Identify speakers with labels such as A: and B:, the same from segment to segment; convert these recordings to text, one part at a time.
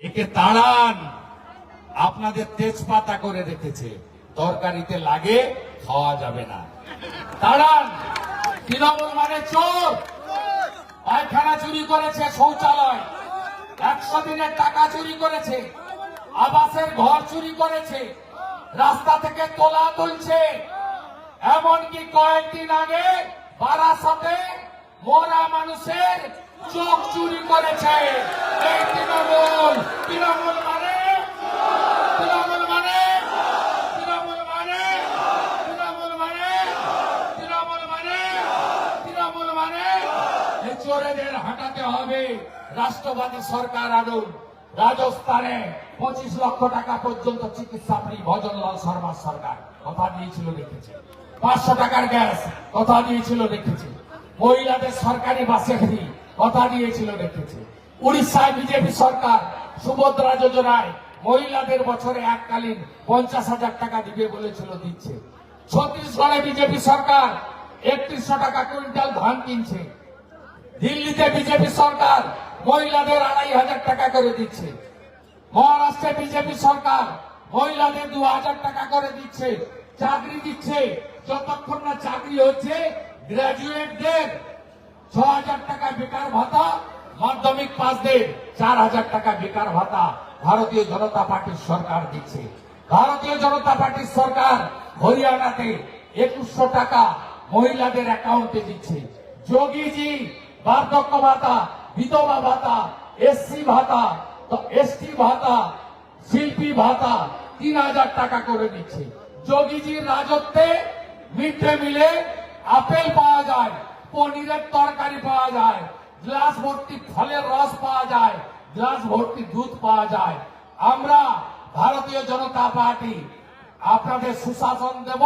A: একে তাড়ান। আপনাদের তেজপাতা করে রেখেছে, তরকারিতে লাগে, খাওয়া যাবে না। তাড়ান। তৃণমূল মানে চোর। পায়খানা চুরি করেছে, শৌচালয় 100 দিনের টাকা চুরি করেছে, আবাসের ঘর চুরি করেছে, রাস্তা থেকে তোলা তুলছে। এমনকি কয়েকদিন আগে বারাসাতে মরা মানুষের চোখ চুরি করেছে। এই তৃণমূল। তৃণমূল মানে তৃণমূল মানে তৃণমূল মানে তৃণমূল মানে তৃণমূল মানে তৃণমূল মানে এই চোরেদের হাঁটাতে হবে। রাষ্ট্রবাদী সরকার আনুন। রাজস্থানে 25 লক্ষ টাকা পর্যন্ত চিকিৎসা ফ্রি ভজনলাল শর্মার সরকার কথা দিয়েছিল, রেখেছে। 500 টাকার গ্যাস কথা দিয়েছিল, রেখেছে। মহিলাদের সরকারি বাসে ফ্রি কথা দিয়েছিল, রেখেছে। উড়িষ্যায় বিজেপি সরকার সুভদ্রা যোজনায় মহিলাদের বছরে এককালীন 50,000 টাকা দিবে বলেছিল, দিচ্ছে। ছত্তিশগড়ে বিজেপি সরকার 3100 টাকা কুইন্টাল ধান কিনছে। দিল্লিতে বিজেপি সরকার মহিলাদের 2,500 টাকা করে দিচ্ছে। মহারাষ্ট্রে বিজেপি সরকার মহিলাদের 2,000 টাকা করে দিচ্ছে, চাকরি দিচ্ছে। যতক্ষণ না চাকরি হচ্ছে গ্রাজুয়েটদের 6,000 টাকা বেকার ভাতা, মাধ্যমিক পাসদের 4,000 টাকা বেকার ভাতা ভারতীয় জনতা পার্টির সরকার দিচ্ছে। ভারতীয় জনতা পার্টির সরকার হরিয়ানাতে 2100 টাকা মহিলাদের অ্যাকাউন্টে দিচ্ছে। যোগীজি বার্ধক্য ভাতা, বিধবা ভাতা, এসসি ভাতা, এসটি ভাতা, শিল্পী ভাতা 3,000 টাকা করে দিচ্ছে। যোগীজির রাজত্বে মিড ডে মিলে আপেল পাওয়া যায়, পনিরের তরকারি পাওয়া যায়, গ্লাস ভর্তি ফলের রস পাওয়া যায়, গ্লাস ভর্তি দুধ পাওয়া যায়। আমরা ভারতীয় জনতা পার্টি আপনাদের সুশাসন দেব,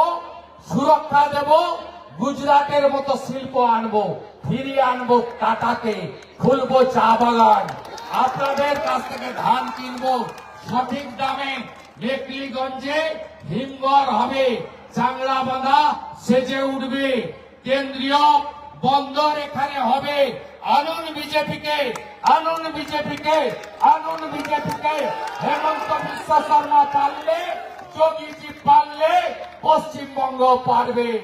A: সুরক্ষা দেব, গুজরাটের মতো শিল্প আনবো, ফিরিয়ে আনবো টাটাকে, খুলবো চা বাগান, আপনাদের কাছ থেকে ধান কিনবো সঠিক দামে। মেকলিগঞ্জে হিমঘর হবে, চাংড়া বাঁধা সেজে উঠবে, কেন্দ্রীয় বন্দর এখানে হবে। আনুন বিজেপিকে, আনুন বিজেপিকে, আনুন বিজেপিকে। হেমন্ত বিশ্ব শর্মা পারলে, যোগীজি পারলে, পশ্চিমবঙ্গ পারবে।